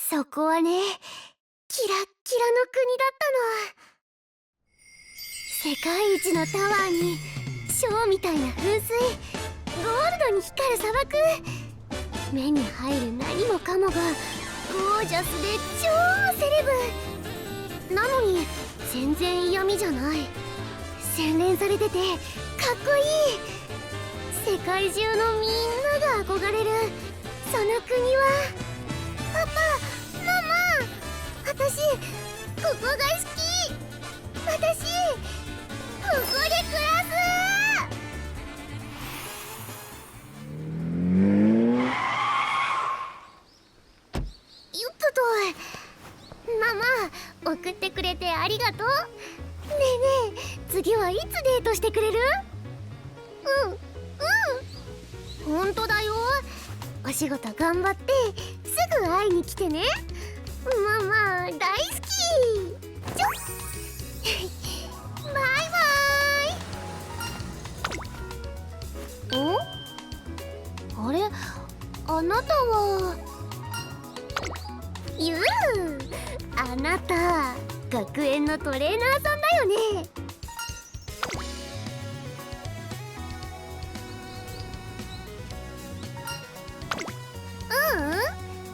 そこはね、キラッキラの国だったの。世界一のタワーにショーみたいな噴水、ゴールドに光る砂漠、目に入る何もかもがゴージャスで超セレブなのに、全然嫌味じゃない。洗練されててかっこいい。世界中のみんなが憧れるその国は、パパ、ママ、私ここが好き。私ここで暮らす。よっとと、ママ、送ってくれてありがとう。ねえねえ、次はいつデートしてくれる？ほんとだよ。お仕事頑張ってすぐ会いに来てね。ママ大好き。ちょバイバイ。あれ、あなたはゆう、あなた学園のトレーナーさんだよね。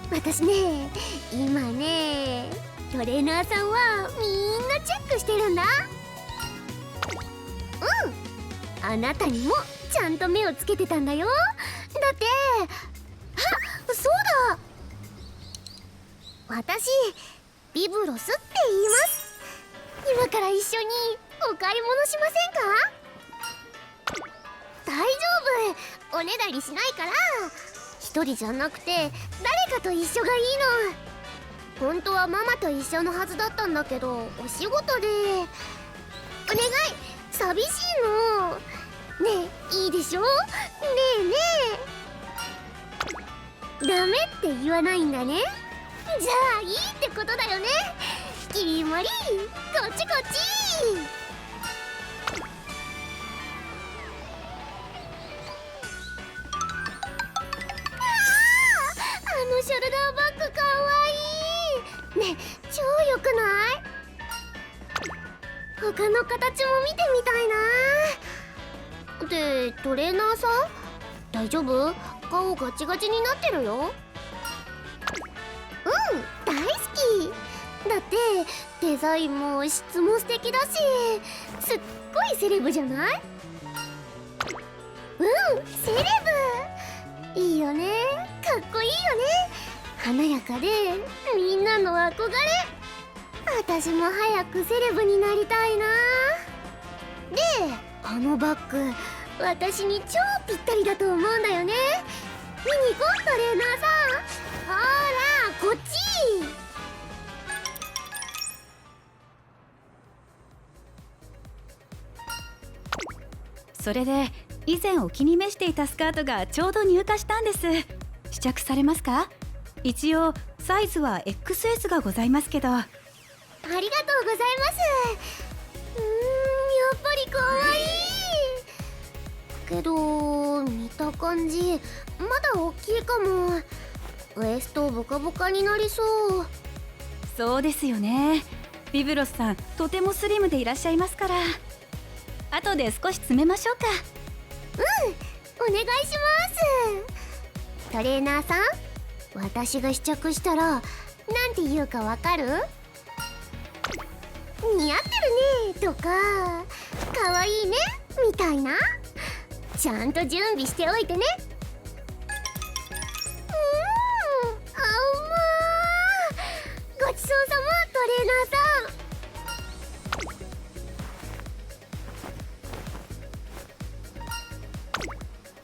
私ね、今ね、トレーナーさんはみんなチェックしてるんだ。あなたにもちゃんと目をつけてたんだよ。だって、あ、そうだ、私ビブロスって言います。今から一緒にお買い物しませんか？大丈夫、おねだりしないから。一人じゃなくて誰かと一緒がいいの。本当はママと一緒のはずだったんだけど、お仕事で。お願い、寂しいの。ねえ、いいでしょ。ねえねえ、ダメって言わないんだね。じゃあいいってことだよね。キリモリ、こっちこっち。ショルダーバッグかわいいね。超良くない？他の形も見てみたいな。で、トレーナーさん大丈夫？顔ガチガチになってるよ。大好きだって。デザインも質も素敵だし、すっごいセレブじゃない？セレブいいよね。かっこいいよね。華やかでみんなの憧れ。私も早くセレブになりたいな。で、あのバッグ私に超ぴったりだと思うんだよね。見に行こう、トレーナーさん。ほらこっち。それで以前お気に召していたスカートがちょうど入荷したんです。試着されますか？一応サイズは XS がございますけど。ありがとうございます。やっぱりかわいいけど、見た感じまだ大きいかも。ウエストボカボカになりそう。そうですよね。ビブロスさんとてもスリムでいらっしゃいますから。後で少し詰めましょうか。お願いします。トレーナーさん、私が試着したらなんて言うかわかる？似合ってるねとか、かわいいねみたいな。ちゃんと準備しておいてね。あまー、ごちそうさま、トレーナーさん。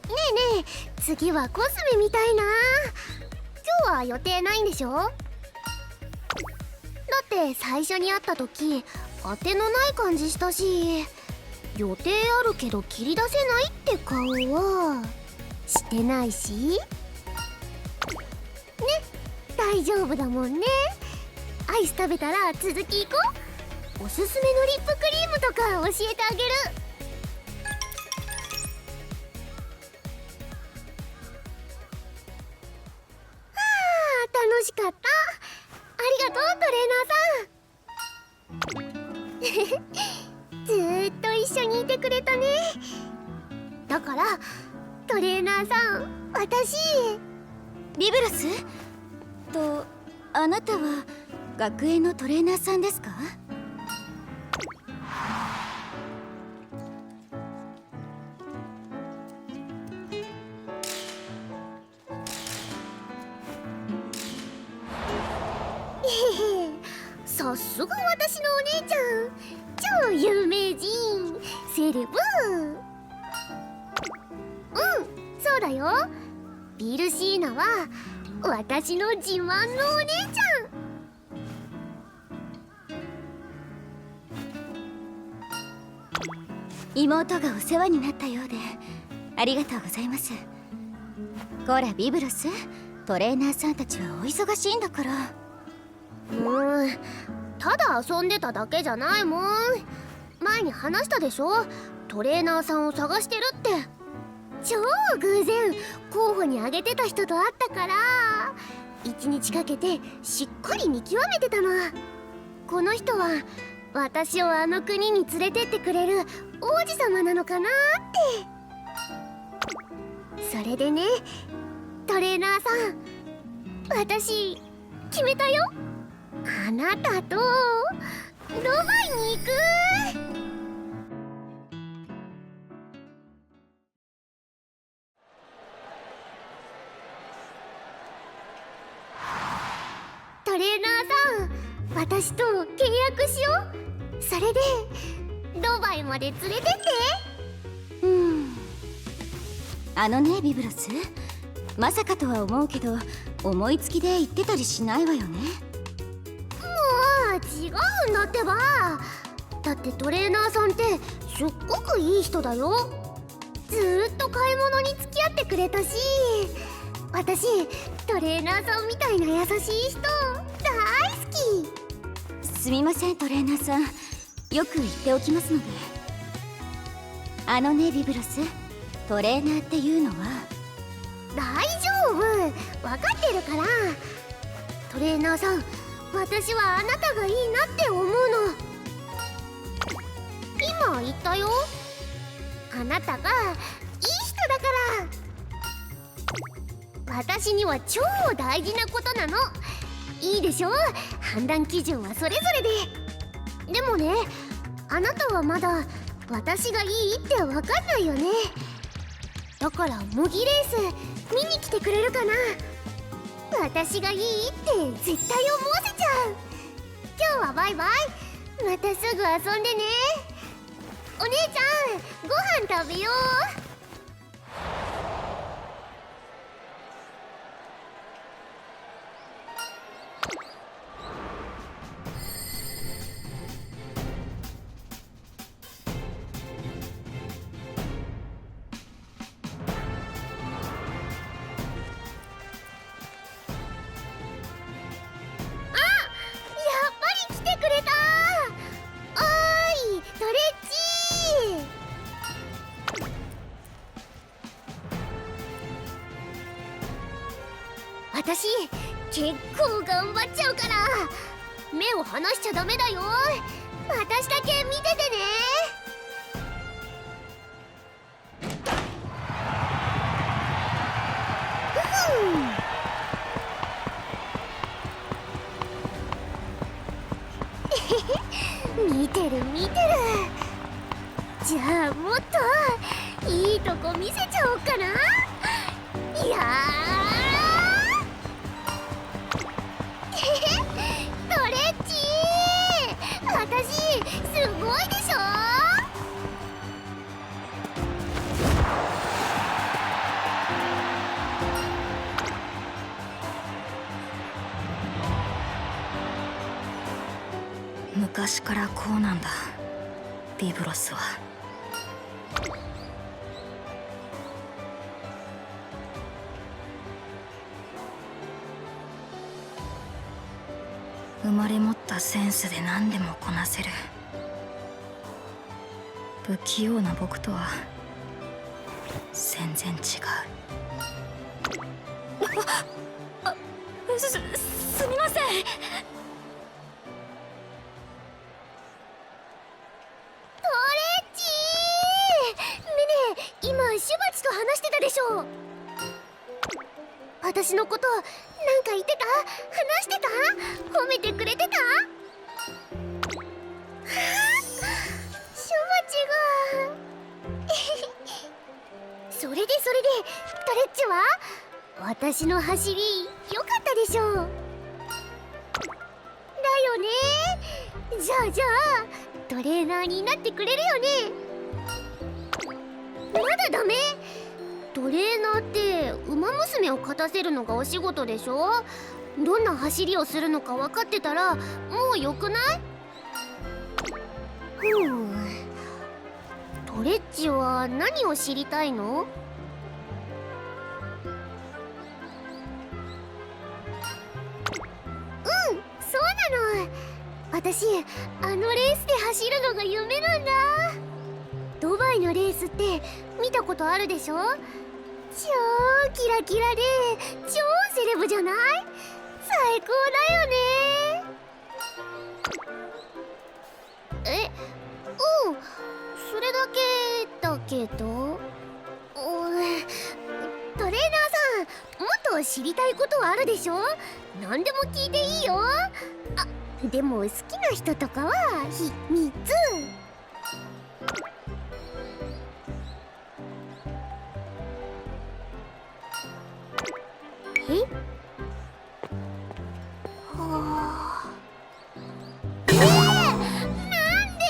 ねえねえ、次はコスメみたいな。今日は予定ないんでしょ？だって最初に会った時当てのない感じしたし、予定あるけど切り出せないって顔はしてないしね。大丈夫だもんね。アイス食べたら続き行こう。おすすめのリップクリームとか教えてあげる。楽しかった。がとうトレーナーさん。ずーっと一緒にいてくれたね。だからトレーナーさん、私ビブロスと、あなたは学園のトレーナーさんですか？さすが私のお姉ちゃん、超有名人セレブ。そうだよ。ビルシーナは私の自慢のお姉ちゃん。妹がお世話になったようでありがとうございます。こらビブロス、トレーナーさんたちはお忙しいんだから。ただ遊んでただけじゃないもん。前に話したでしょ、トレーナーさんを探してるって。超偶然候補に挙げてた人と会ったから、1日かけてしっかり見極めてたの。この人は私をあの国に連れてってくれる王子様なのかなって。それでね、トレーナーさん、私決めたよ。あなたとドバイに行く。トレーナーさん、私と契約しよう。それでドバイまで連れてって。あのねビブロス、まさかとは思うけど思いつきで言ってたりしないわよね。もう違うんだってば。だってトレーナーさんってすっごくいい人だよ。ずーっと買い物に付き合ってくれたし、私トレーナーさんみたいな優しい人大好き。すみませんトレーナーさん、よく言っておきますので。あのねビブロス、トレーナーっていうのは。大丈夫、分かってるから。トレーナーさん、私はあなたがいいなって思うの。今言ったよ、あなたがいい人だから。私には超大事なことなの。いいでしょ、判断基準はそれぞれで。でもね、あなたはまだ私がいいって分かんないよね。だから模擬レース見に来てくれるかな。私がいいって絶対思わせちゃう。今日はバイバイ、またすぐ遊んでね。お姉ちゃん、ご飯食べよう。私結構頑張っちゃうから目を離しちゃダメだよ。私だけ見ててね。見てる見てる。じゃあもっといいとこ見せちゃおうかな。いやトレッチー、私すごいでしょ。昔からこうなんだ、ビブロスは。生まれ持ったセンスで何でもこなせる。不器用な僕とは全然違う。すみません。しょう。私のことなんか言ってた？話してた？褒めてくれてた？シュマチがそれでストレッチは私の走り良かったでしょう。だよね。じゃあトレーナーになってくれるよね。まだダメ？トレーナーって馬娘を勝たせるのがお仕事でしょ。どんな走りをするのか分かってたらもうよくない？トレッチは何を知りたいの？そうなの。私あのレースで走るのが夢なんだ。ドバイのレースって見たことあるでしょ。超キラキラで超セレブじゃない？最高だよね。それだけだけど、トレーナーさん、もっと知りたいことはあるでしょ。何でも聞いていいよ。でも好きな人とかは秘密。なんで？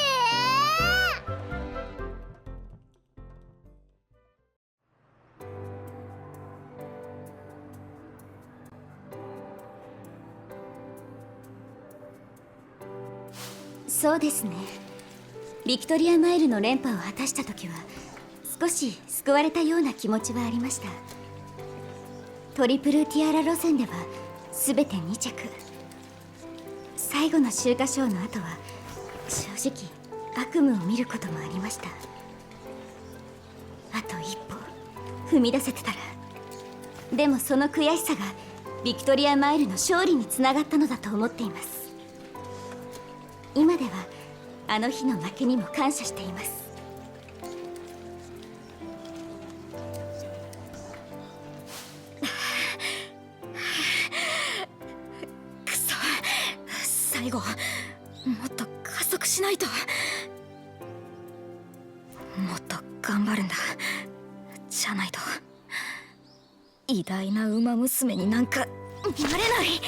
そうですね。ビクトリアマイルの連覇を果たした時は少し救われたような気持ちはありました。トリプルティアラ路線では全て2着。最後の秋華賞の後は正直悪夢を見ることもありました。あと一歩踏み出せてたら。でもその悔しさがビクトリアマイルの勝利につながったのだと思っています。今ではあの日の負けにも感謝しています。くそ、最後もっと加速しないと。もっと頑張るんだ。じゃないと偉大な馬娘になんかなれない。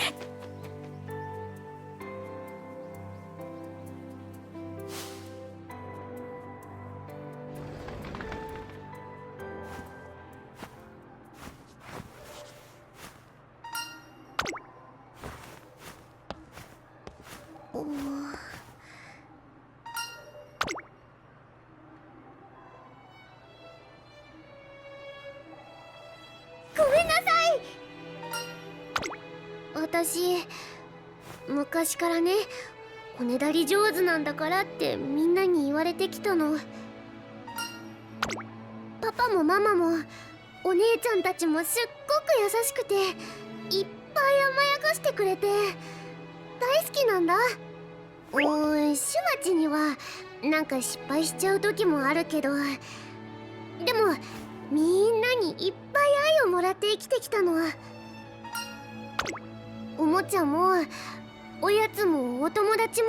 ごめんなさい。私昔からね、骨だり上手なんだからってみんなに言われてきたの。パパもママもお姉ちゃんたちもすっごく優しくていっぱい甘やかしてくれて大好きなんだ。シュマチにはなんか失敗しちゃう時もあるけど、でもみんなにいっぱい愛をもらって生きてきたの。おもちゃもおやつもお友達も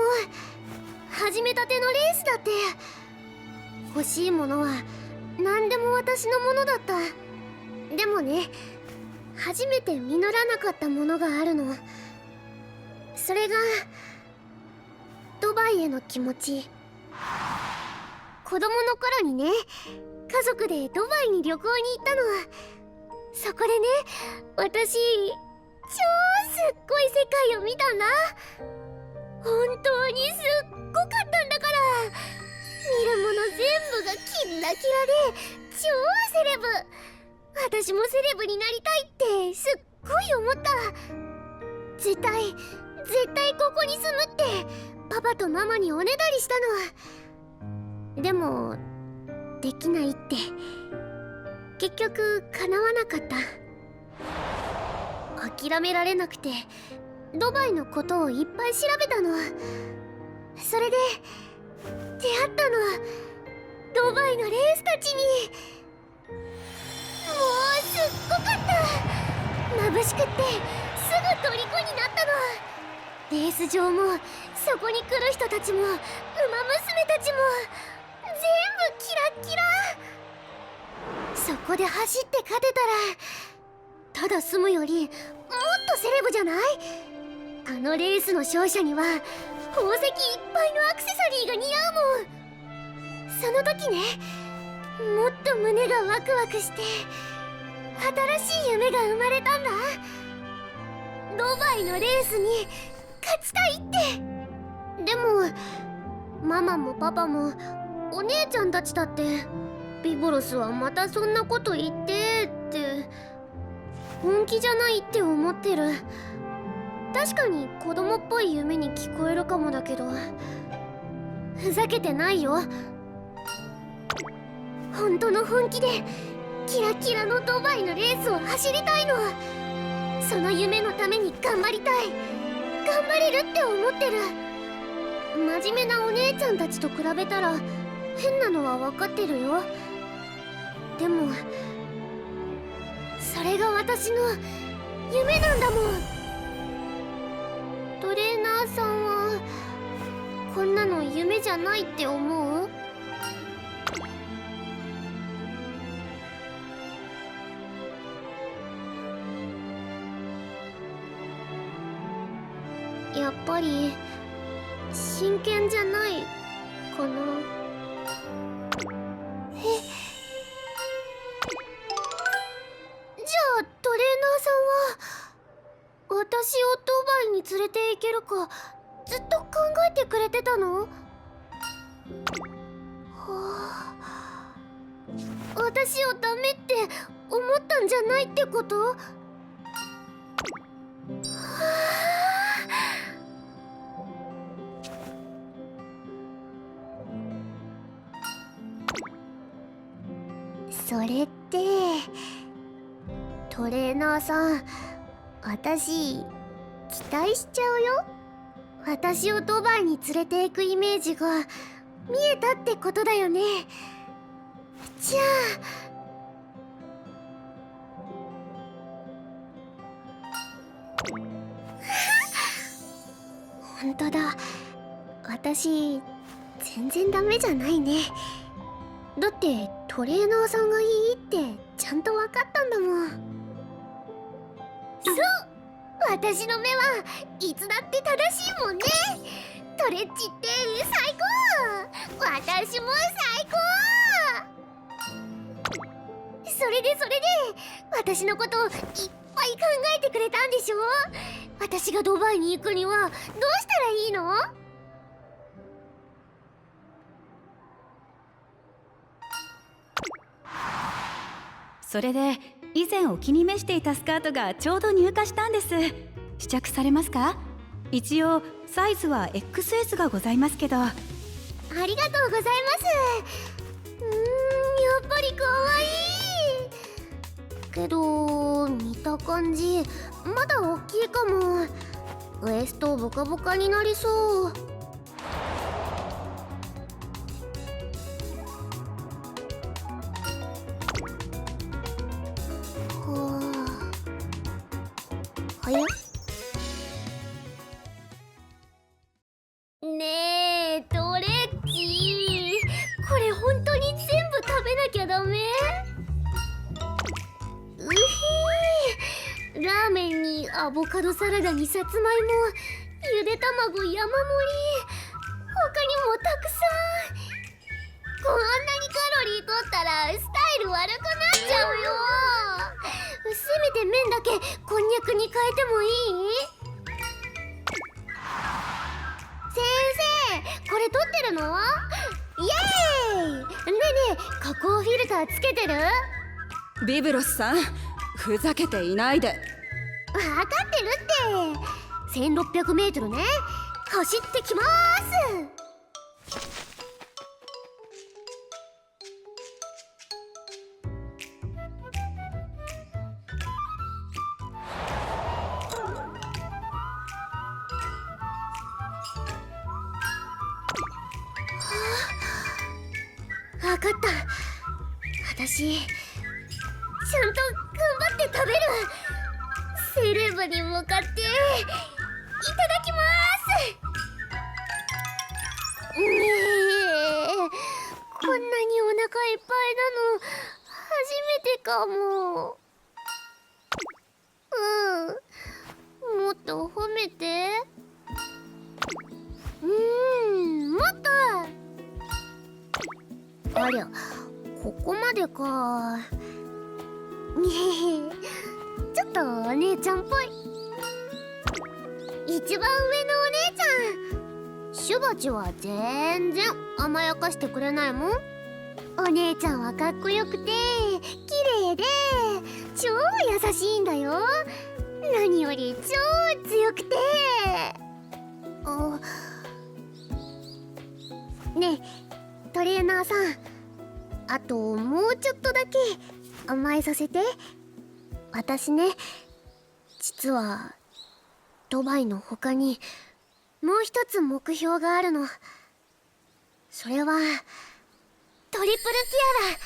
始めたてのレースだって。欲しいものは何でも私のものだった。でもね、初めて実らなかったものがあるの。それがドバイへの気持ち。子供の頃にね、家族でドバイに旅行に行ったの。そこでね、私超すっごい世界を見たんだ。本当にすっごかったんだから。見るもの全部がキラキラで超セレブ。私もセレブになりたいってすっごい思った。絶対ここに住むってパパとママにおねだりしたの。でもできないって結局叶わなかった。諦められなくてドバイのことをいっぱい調べたの。それで出会ったの。ドバイのレースたちに。もうすっごかった。眩しくってすぐ虜になったの。レース場もそこに来る人たちも馬娘たちも全部キラッキラ。そこで走って勝てたらただ住むよりもっとセレブじゃない？あのレースの勝者には宝石いっぱいのアクセサリーが似合うもん。その時ね、もっと胸がワクワクして新しい夢が生まれたんだ。ドバイのレースに勝ちたいって。でもママもパパもお姉ちゃんたちだってビボロスはまたそんなこと言ってって本気じゃないって思ってる。確かに子供っぽい夢に聞こえるかもだけどふざけてないよ。本当の本気でキラキラのドバイのレースを走りたいの。その夢のために頑張りたい。頑張れるって思ってる。真面目なお姉ちゃんたちと比べたら変なのは分かってるよ。でもそれが私の夢なんだもん。トレーナーさんはこんなの夢じゃないって思う？やっぱり真剣じゃないかな。え、じゃあトレーナーさんは私をドバイに連れて行けるかずっと考えてくれてたの？はあ、私をダメって思ったんじゃないってこと？はあ、それってトレーナーさん、私期待しちゃうよ。私をドバイに連れて行くイメージが見えたってことだよね。じゃあ本当だ、私全然ダメじゃないね。だってトレーナーさんがいいってちゃんと分かったんだもん。そう、私の目はいつだって正しいもんね。トレッチって最高。私も最高。それで私のこといっぱい考えてくれたんでしょ？私がドバイに行くにはどうしたらいいの？それで以前お気に召していたスカートがちょうど入荷したんです。試着されますか？一応サイズは XS がございますけど。ありがとうございます。やっぱりかわいいけど見た感じまだ大きいかも。ウエストボカボカになりそう。ねえトレッチ、これ本当に全部食べなきゃダメ？うひー、ラーメンにアボカドサラダにさつまいも、ゆで卵山盛り、他にもたくさん。こんなにカロリー取ったらスタイル悪くなっちゃうよ。せめて麺だけこんにゃくに変えてもいい？先生、これ撮ってるの？イエーイ！ねえねえ、加工フィルターつけてる？ビブロスさん、ふざけていないで。分かってるって。1600メートルね。走ってきまーす。分かった。私ちゃんと頑食べる。セレブに向かっていただきます。ねえ、こんなにお腹いっぱいなの初めてかも。もっと褒めて。もっと。ありゃ、ここまでか。ちょっとお姉ちゃんっぽい。一番上のお姉ちゃん、シュバチは全然甘やかしてくれないもん。お姉ちゃんはかっこよくて綺麗で超優しいんだよ。何より超強くて。ねえトレーナーさん、あともうちょっとだけ甘えさせて。私ね、実はドバイの他にもう一つ目標があるの。それはトリプルティアラ。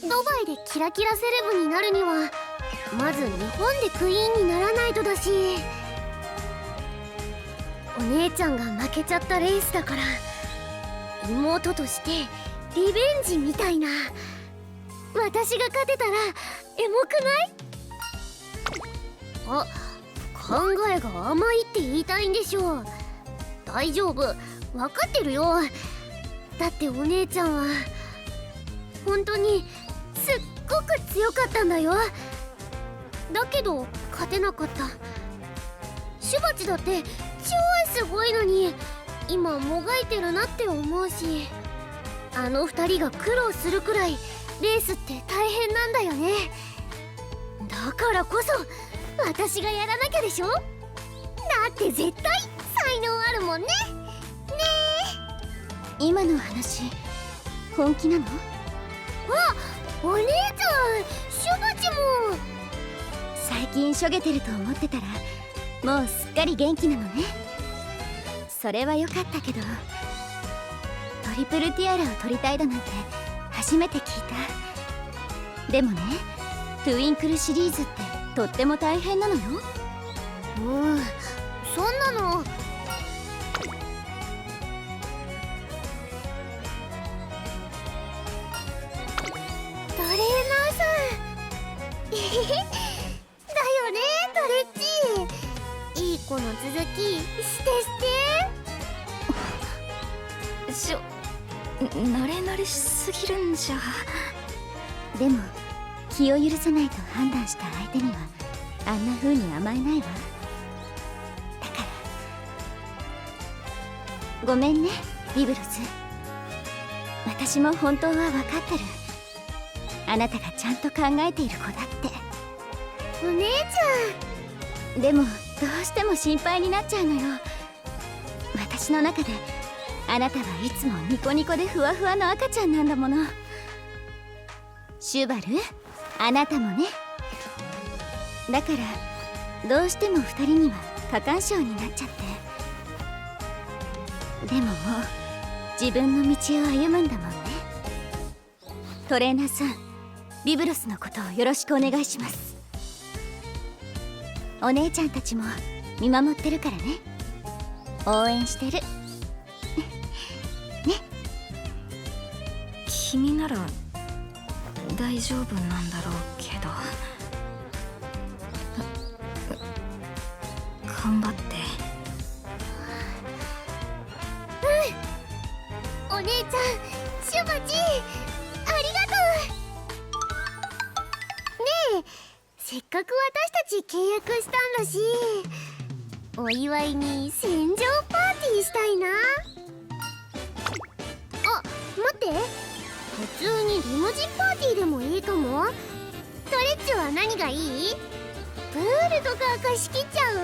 ドバイでキラキラセレブになるにはまず日本でクイーンにならないとだし、お姉ちゃんが負けちゃったレースだから妹としてリベンジみたいな。私が勝てたらエモくない？あ、考えが甘いって言いたいんでしょう。大丈夫、分かってるよ。だってお姉ちゃんは本当にすっごく強かったんだよ。だけど勝てなかった。シュバチだって超すごいのに今もがいてるなって思うし、あの二人が苦労するくらいレースって大変なんだよね。だからこそ私がやらなきゃでしょ。だって絶対才能あるもんね。ねえ、今の話本気なの？あ、お姉ちゃん、シュバチも。最近しょげてると思ってたらもうすっかり元気なのね。それは良かったけど、トリプルティアラを取りたいだなんて初めて聞いた。でもね、トゥインクルシリーズってとっても大変なのよ。そんなの。トレーナーさんだよね、トレッチ。いい子の続きして慣れ慣れしすぎるんじゃ。でも気を許さないと判断した相手にはあんな風に甘えないわ。だからごめんね、ビブロス。私も本当は分かってる。あなたがちゃんと考えている子だって。お姉ちゃん。でもどうしても心配になっちゃうのよ。私の中であなたはいつもニコニコでふわふわの赤ちゃんなんだもの。シュバル、あなたもね。だからどうしても2人には過干渉になっちゃって。でももう自分の道を歩むんだもんね。トレーナーさん、ビブロスのことをよろしくお願いします。お姉ちゃんたちも見守ってるからね。応援してるね。君なら大丈夫なんだろうけど、頑張って。お姉ちゃん、シュバチありがとう。ねえ、せっかく私たち契約したんだし、お祝いに船上パーティーしたいな。あ、待って、普通にリムジンパーティーでもいいかも。トレッチは何がいい？プールとか貸し切っちゃう？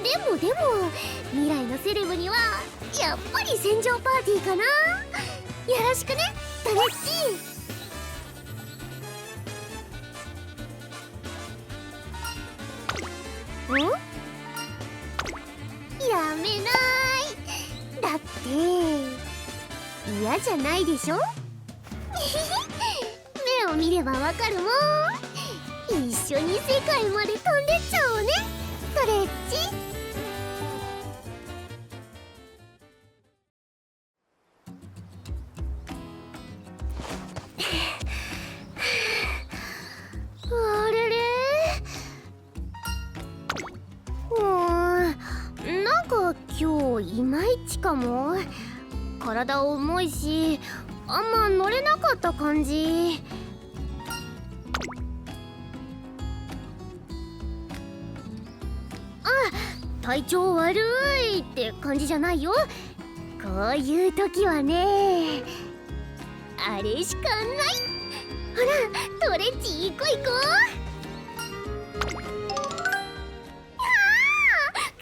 でも未来のセレブにはやっぱり船上パーティーかな。よろしくね、トレッチ。やめ嫌じゃないでしょ目を見ればわかるもん。一緒に世界まで飛んでっちゃおうねストレッチ。あれれ、なんか今日いまいちかも。体重いしあんま乗れなかった感じ。体調悪いって感じじゃないよ。こういう時はね、あれしかない。ほらトレッチ行こう行こう。か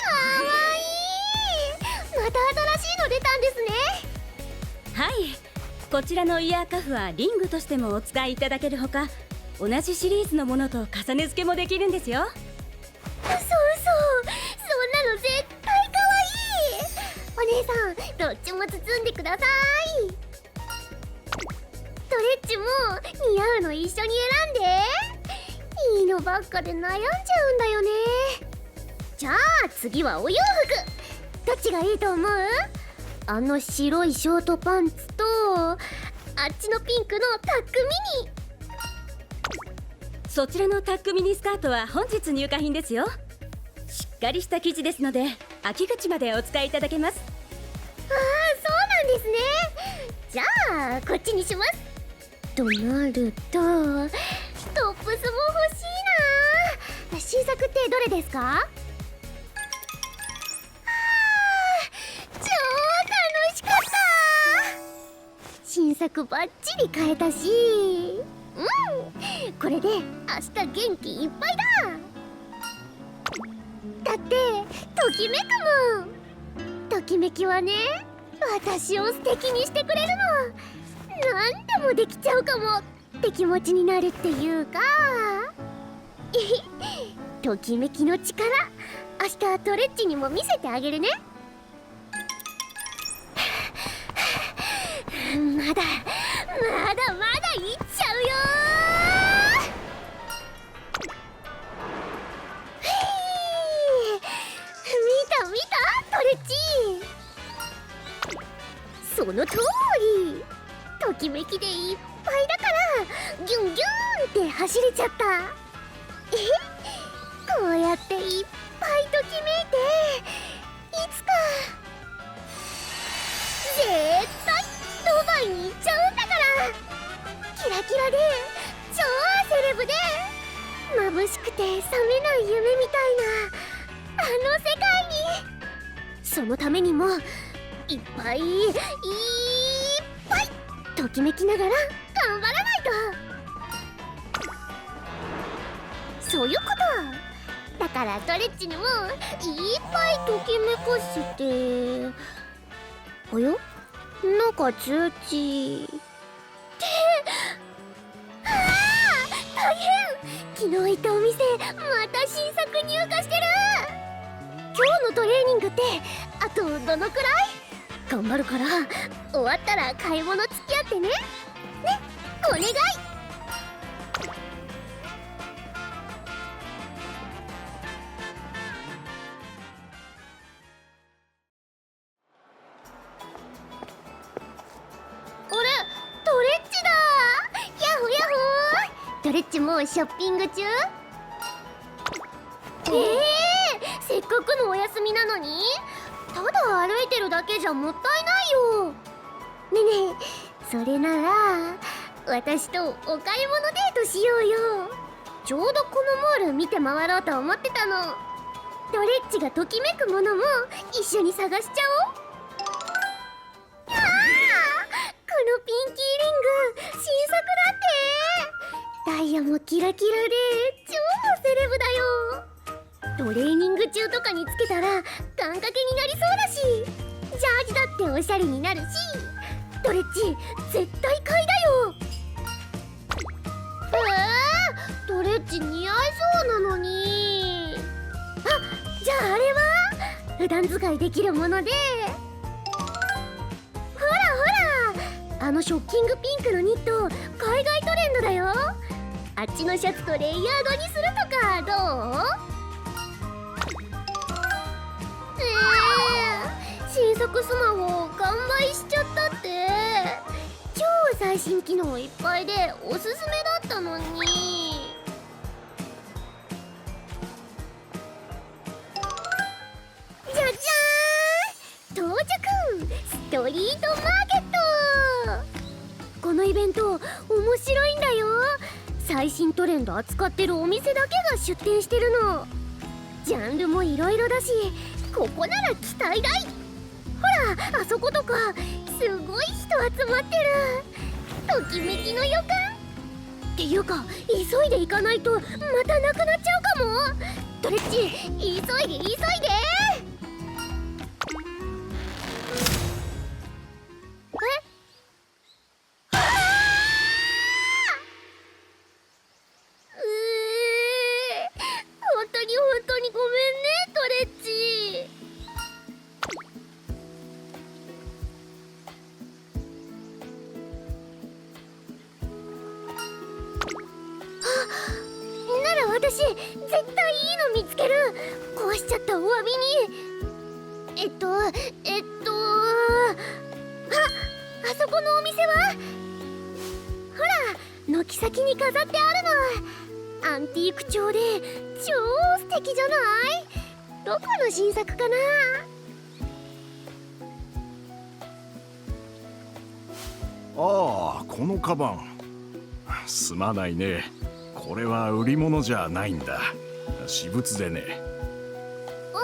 わいい。また新しいの出たんですね。はい、こちらのイヤーカフはリングとしてもお使いいただけるほか、同じシリーズのものと重ね付けもできるんですよ。嘘、そんなの絶対かわいい。お姉さんどっちも包んでください。ストレッチも似合うの一緒に選んで。いいのばっかで悩んじゃうんだよね。じゃあ次はお洋服、どっちがいいと思う？あの白いショートパンツとあっちのピンクのタックミニ。そちらのタックミニスカートは本日入荷品ですよ。しっかりした生地ですので秋口までお使いいただけます。そうなんですね。じゃあこっちにします。となるとトップスも欲しいな。新作ってどれですか？超楽しかった。新作バッチリ買えたし、これで明日元気いっぱいだ。だってときめくもん。ときめきはね、私を素敵にしてくれるの。何でもできちゃうかもって気持ちになるっていうかときめきの力、明日トレッチにも見せてあげるね。まだいっちゃうよ。見たトレッチ。その通り、ときめきでいっぱいだからギュンギュンって走れちゃった。こうやっていっぱいときめいて、いつか絶対ドバイに行っちゃうんだから。キラキラで超セレブで眩しくて覚めない夢みたいなあの世界に。そのためにもいっぱいときめきながら頑張らないと。そういうことだからトレッチにもいっぱいときめかせて。およ、なんか通知って大変。昨日行ったお店また新作入荷してる。今日のトレーニングってあとどのくらい？頑張るから終わったら買い物付き合ってね。お願い。あれ、トレッチだ。ヤッホーヤッホー。トレッチもショッピング中？せっかくのお休みなのにただ歩いてるだけじゃもったいないよ。ねえねえ、それなら私とお買い物デートしようよ。ちょうどこのモール見て回ろうと思ってたの。トレッチがときめくものも一緒に探しちゃおう。このピンキーリング新作だって。ダイヤもキラキラで超セレブだよ。トレーニング中とかにつけたら願掛けになりそうだし、ジャージだっておしゃれになるし、トレッチ絶対買いだよ。トレッチ似合いそうなのに。じゃああれは普段使いできるもので、のショッキングピンクのニット海外トレンドだよ。あっちのシャツとレイヤードにするとかどう？新作スマホ完売しちゃったって。超最新機能いっぱいでおすすめだったのに。じゃじゃーん、到着ストリートマーケット。このイベント面白いんだよ。最新トレンド扱ってるお店だけが出店してるの。ジャンルもいろいろだし、ここなら期待大。ほら、あそことかすごい人集まってる。ときめきの予感っていうか、急いで行かないとまたなくなっちゃうかも。トレッチ、急いで急いで。本当にごめんね、トレッチ。なら私絶対いいの見つける。壊しちゃったお詫びに。あそこのお店はほら、軒先に飾ってあるの。アンティーク調で超素敵じゃない？どこの新作かな？ああ、このカバン。すまないね。これは売り物じゃないんだ。私物でね。あ、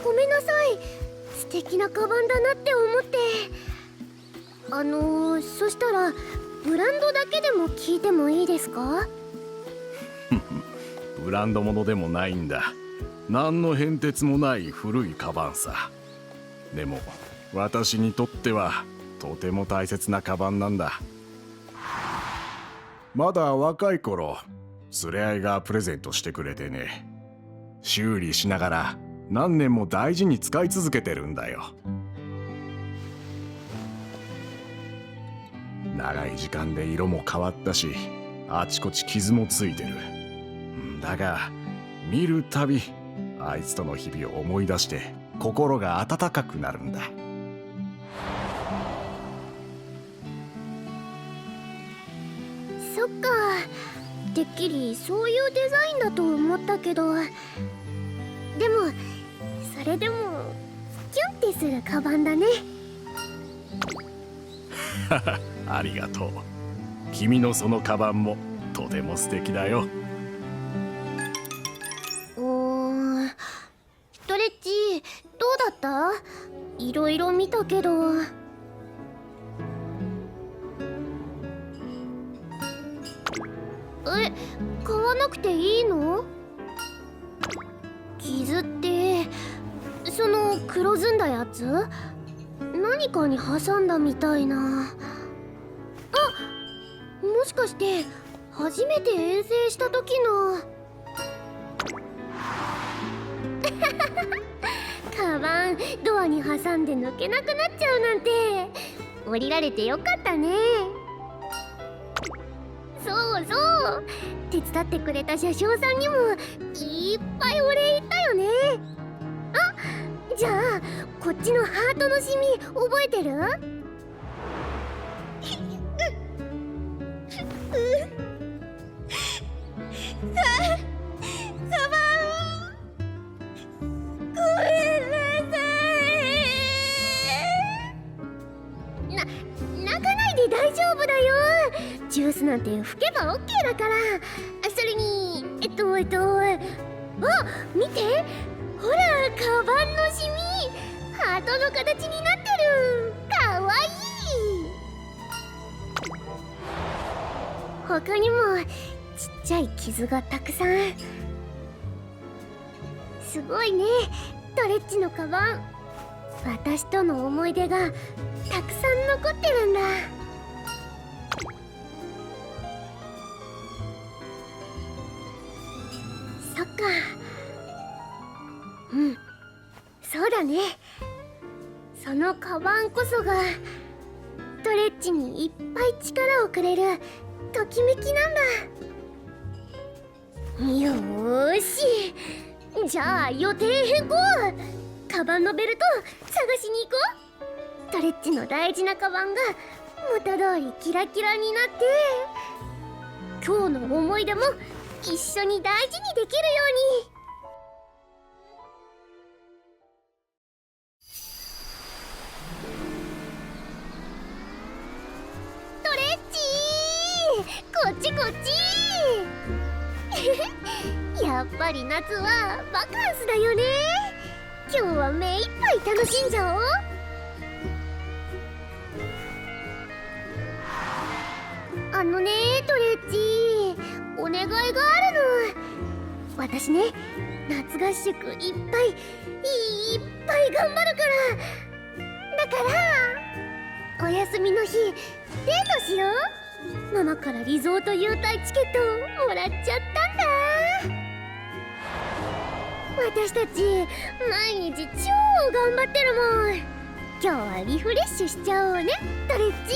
ごめんなさい。素敵なカバンだなって思って。そしたらブランドだけでも聞いてもいいですか？ブランド物でもないんだ。何の変哲もない古いカバンさ。でも私にとってはとても大切なカバンなんだ。まだ若い頃、連れ合いがプレゼントしてくれてね。修理しながら何年も大事に使い続けてるんだよ。長い時間で色も変わったし、あちこち傷もついてる。だが見るたびあいつとの日々を思い出して心が温かくなるんだ。そっか、てっきりそういうデザインだと思ったけど、でもそれでもキュンってするカバンだね。ありがとう。君のそのカバンもとても素敵だよ。ストレッチどうだった？いろいろ見たけど。買わなくていいの？傷ってその黒ずんだやつ？何かに挟んだみたいな。あ、もしかして初めて遠征した時のカバンドアに挟んで抜けなくなっちゃうなんて。降りられてよかったね。そうそう、手伝ってくれた車掌さんにもいっぱいお礼言ったよね。あ、じゃあこっちのハートのシミ覚えてる？カバンごめんなさい。泣かないで大丈夫だよ。ジュースなんて吹けば OK だから。それにあ、見て、ほらカバンのシミハートの形になってる。かわいい。他にもちっちゃい傷がたくさん。すごいね、トレッチのカバン。私との思い出がたくさん残ってるんだ。そっか。そうだね。そのカバンこそがトレッジにいっぱい力をくれるときめきなんだ。よーし、じゃあ予定変更。カバンのベルト探しに行こう。トレッジの大事なカバンが元通りキラキラになって、今日の思い出も一緒に大事にできるように。トレッジー、こっちこっちやっぱり夏はバカンスだよね。今日は目いっぱい楽しんじゃおう。あのねトレッジ、お願いがあるの。私ね、夏合宿いっぱい頑張るから。だからお休みの日デートしよう。ママからリゾート優待チケットもらっちゃったんだ。私たち毎日超頑張ってるもん。今日はリフレッシュしちゃおうねトレッジ。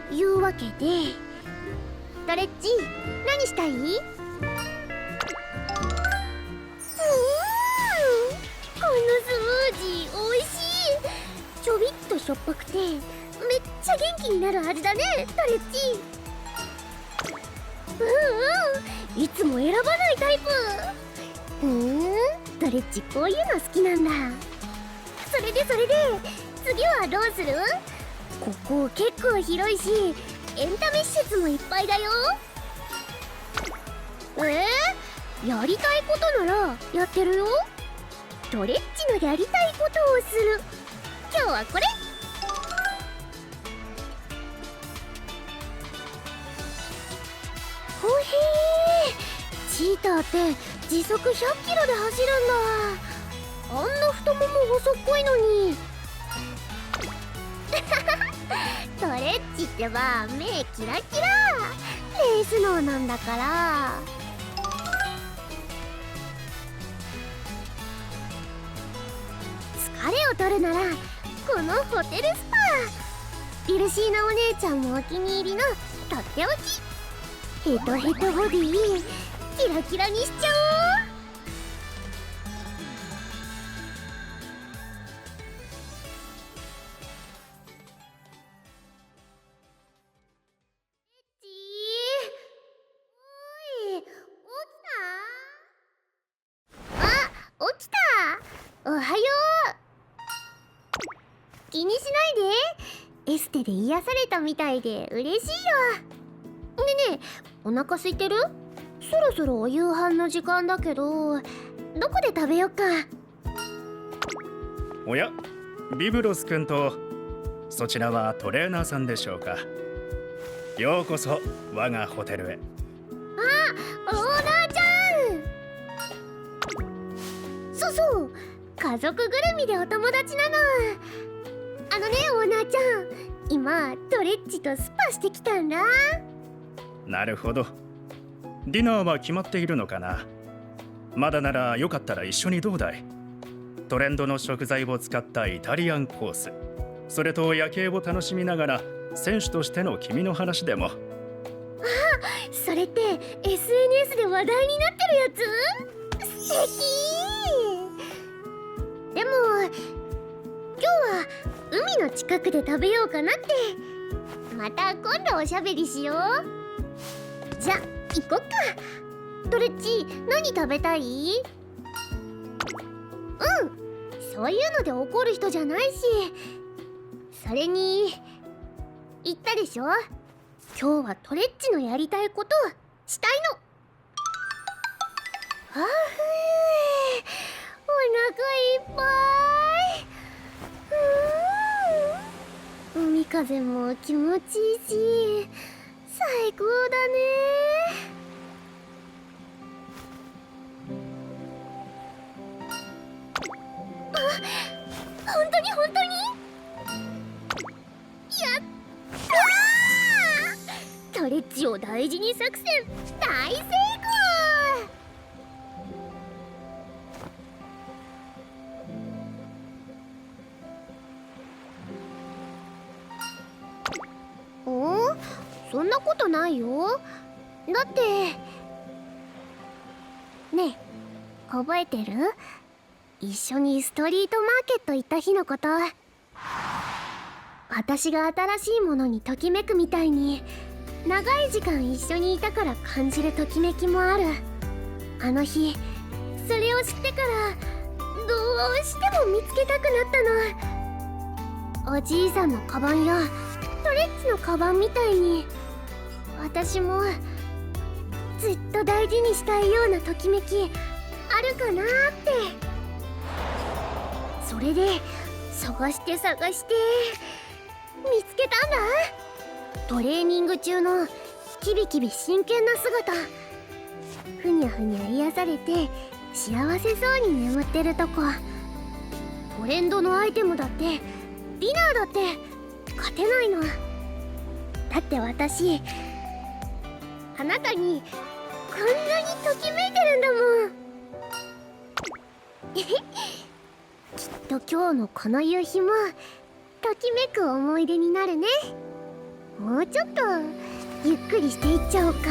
というわけでトレッジ、何したい？このスムージーおいしい。ちょびっとしょっぱくてめっちゃ元気になる味だねトレッジ。いつも選ばないタイプ。トレッジこういうの好きなんだ。それで次はどうする？ここ結構広いしエンタメ施設もいっぱいだよ。やりたいことならやってるよ。トレッジのやりたいことをする。今日はこれ。ほへー、チーターって時速100キロで走るんだ。あんな太もも細っこいのにトレッジってば目キラキラ、レース脳なんだから。疲れを取るならこのホテルスパ。ビルシーナお姉ちゃんもお気に入りのとっておきヘトヘトボディキラキラにしちゃおう。起きた。おはよう。気にしないで。エステで癒されたみたいで嬉しいよ。ねえねえ、お腹空いてる？そろそろお夕飯の時間だけど、どこで食べよっか。おや、ビブロス君とそちらはトレーナーさんでしょうか。ようこそ我がホテルへ。オーナーちゃん。そう、家族ぐるみでお友達なの。あのねオーナーちゃん、今トレッジとスパしてきたんだ。なるほど。ディナーは決まっているのかな。まだならよかったら一緒にどうだい。トレンドの食材を使ったイタリアンコース、それと夜景を楽しみながら選手としての君の話でも。それって SNS で話題になってるやつ？素敵。でも今日は海の近くで食べようかなって。また今度おしゃべりしよう。じゃ行こっか。トレッジ、何食べたい？そういうので怒る人じゃないし。それに言ったでしょ、今日はトレッジのやりたいことしたいの。お腹いっぱい。海風も気持ちいいし最高だね。本当にやったー。トレッジを大事に作戦大成功。そんなことないよ。だってねえ、覚えてる？一緒にストリートマーケット行った日のこと。私が新しいものにときめくみたいに長い時間一緒にいたから感じるときめきもある。あの日それを知ってからどうしても見つけたくなったの。おじいさんのカバンやトレッチのカバンみたいに私もずっと大事にしたいようなときめきあるかなって。それで探して見つけたんだ。トレーニング中のキビキビ真剣な姿、ふにゃふにゃ癒されて幸せそうに眠ってるとこ。トレンドのアイテムだってディナーだって勝てないの。だって私あなたにこんなにときめいてるんだもん。きっと今日のこの夕日もときめく思い出になるね。もうちょっとゆっくりしていっちゃおうか。